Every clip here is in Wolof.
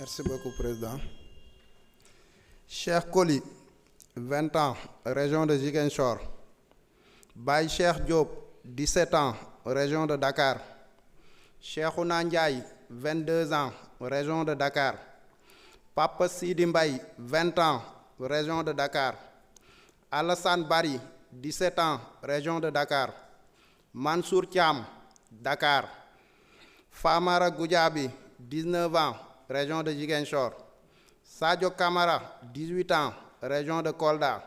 Merci beaucoup, Président. Cheikh Koli, 20 ans, région de Ziguinchor. Baye Cheikh Diop, 17 ans, région de Dakar. Cheikhouna Ndiaye, 22 ans, région de Dakar. Papa Sidi Mbaye, 20 ans, région de Dakar. Alassane Bari, 17 ans, région de Dakar. Mansour Thiam, Dakar. Famara Goudiaby, 19 ans, région de Ziguinchor. Sadio Kamara, 18 ans, région de Kolda.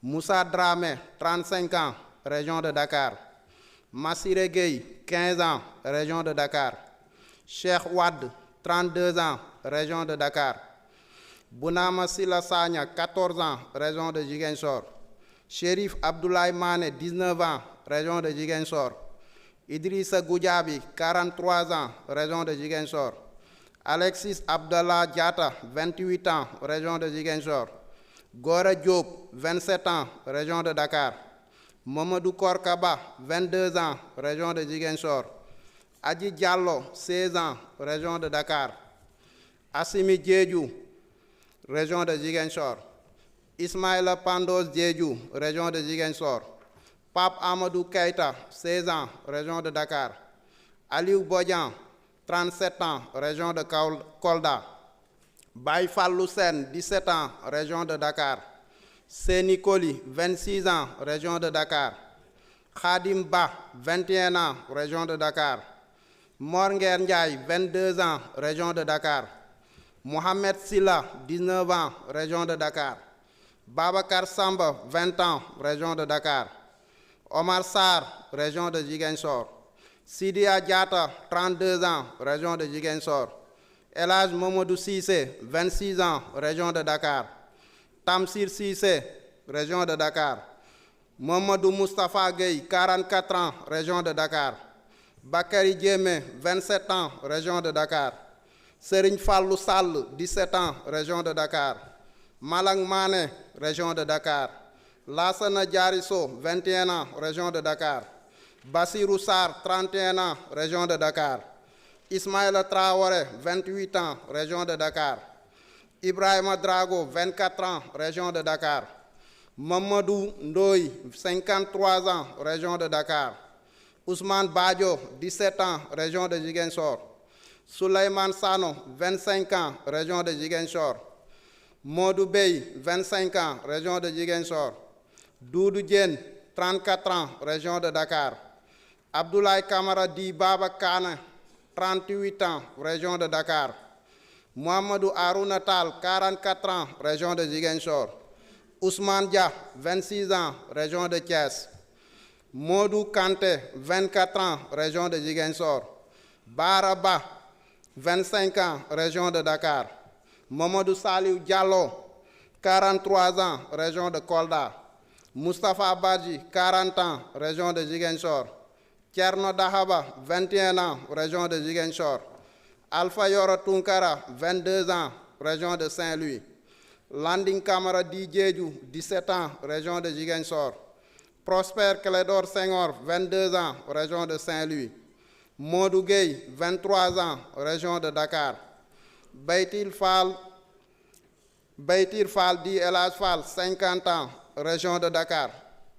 Moussa Dramé, 35 ans, région de Dakar. Massiré Gueye, 15 ans, région de Dakar. Cheikh Wad, 32 ans, région de Dakar. Bounama Silla Sagna, 14 ans, région de Ziguinchor. Chérif Abdoulaye Mané, 19 ans, région de Ziguinchor. Idrissa Goudiaby, 43 ans, région de Ziguinchor. Alexis Abdallah Diatta, 28 ans, région de Ziguinchor. Gora Diop, 27 ans, région de Dakar. Mamadou Korkaba, 22 ans, région de Ziguinchor. Adji Diallo, 16 ans, région de Dakar. Assimi Diédhiou, région de Ziguinchor. Ismaïla Pandos Diédhiou, région de Ziguinchor. Pape Amadou Keïta, 16 ans, région de Dakar. Aliou Bodian, 37 ans, région de Kolda. Baye Fallou Sen, 17 ans, région de Dakar. Séni Koli, 26 ans, région de Dakar. Khadim Ba, 21 ans, région de Dakar. Mornger Ndiaye, 22 ans, région de Dakar. Mohamed Silla, 19 ans, région de Dakar. Babacar Samba, 20 ans, région de Dakar. Omar Sarr, région de Ziguinchor. Sidia Diatta, 32 ans, région de Ziguinchor. Elhadj Mamadou Cissé, 26 ans, région de Dakar. Tamsir Cissé, région de Dakar. Mamadou Moustapha Gueye, 44 ans, région de Dakar. Bakary Diémé, 27 ans, région de Dakar. Serigne Fallou Sall, 17 ans, région de Dakar. Malang Mané, région de Dakar. Lassana Diarisso, 21 ans, région de Dakar. Bassirou Sarr, 31 ans, région de Dakar. Ismaïla Traoré, 28 ans, région de Dakar. Ibrahima Drago, 24 ans, région de Dakar. Mamadou Ndoye, 53 ans, région de Dakar. Ousmane Badio, 17 ans, région de Ziguinchor. Souleymane Sano, 25 ans, région de Ziguinchor. Modou Bey, 25 ans, région de Ziguinchor. Doudou Diène, 34 ans, région de Dakar. Abdoulaye Kamara Di Baba Kane, 38 ans, région de Dakar. Mohamedou Harouna Tall, 44 ans, région de Ziguinchor. Ousmane Dia, 26 ans, région de Thiès. Modou Kanté, 24 ans, région de Ziguinchor. Baraba, 25 ans, région de Dakar. Mamadou Saliou Diallo, 43 ans, région de Kolda. Moustapha Badji, 40 ans, région de Ziguinchor. Thierno Dahaba, 21 ans, région de Ziguinchor. Alpha Yoro Tunkara, 22 ans, région de Saint-Louis. Landing Camara Di Diédhiou, 17 ans, région de Ziguinchor. Prosper Clédor Senghor, 22 ans, région de Saint-Louis. Modou Gueye, 23 ans, région de Dakar. Beytir Fall Di Elhadj Fall, 50 ans, région de Dakar.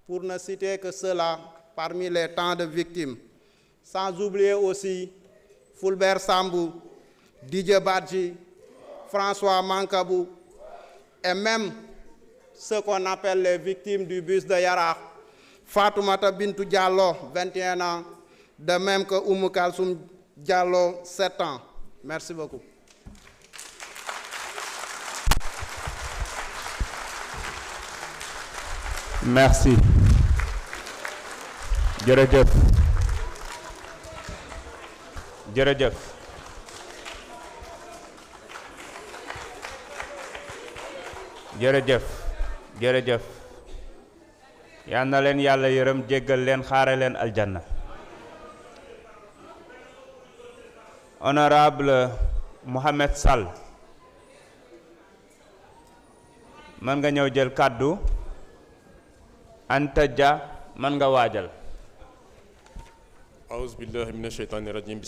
Pour ne citer que cela parmi les tant de victimes. Sans oublier aussi Fulbert Sambou, Didier Badji, François Mankabou, et même ceux qu'on appelle les victimes du bus de Yarakh. Fatoumata Bintou Diallo, 21 ans, de même que Oumou Kalsoum Diallo, 7 ans. Merci beaucoup. Merci. Jërëjëf. Jërëjëf. Jërëjëf. Jërëjëf. Yal na leen Yàlla yërëm jéggal leen xaare leen aljanna. Honorable Mohamed Sall. Man nga ñëw jël kàddu. Anta Dia man nga waajal. أعوذ بالله من الشيطان الرجيم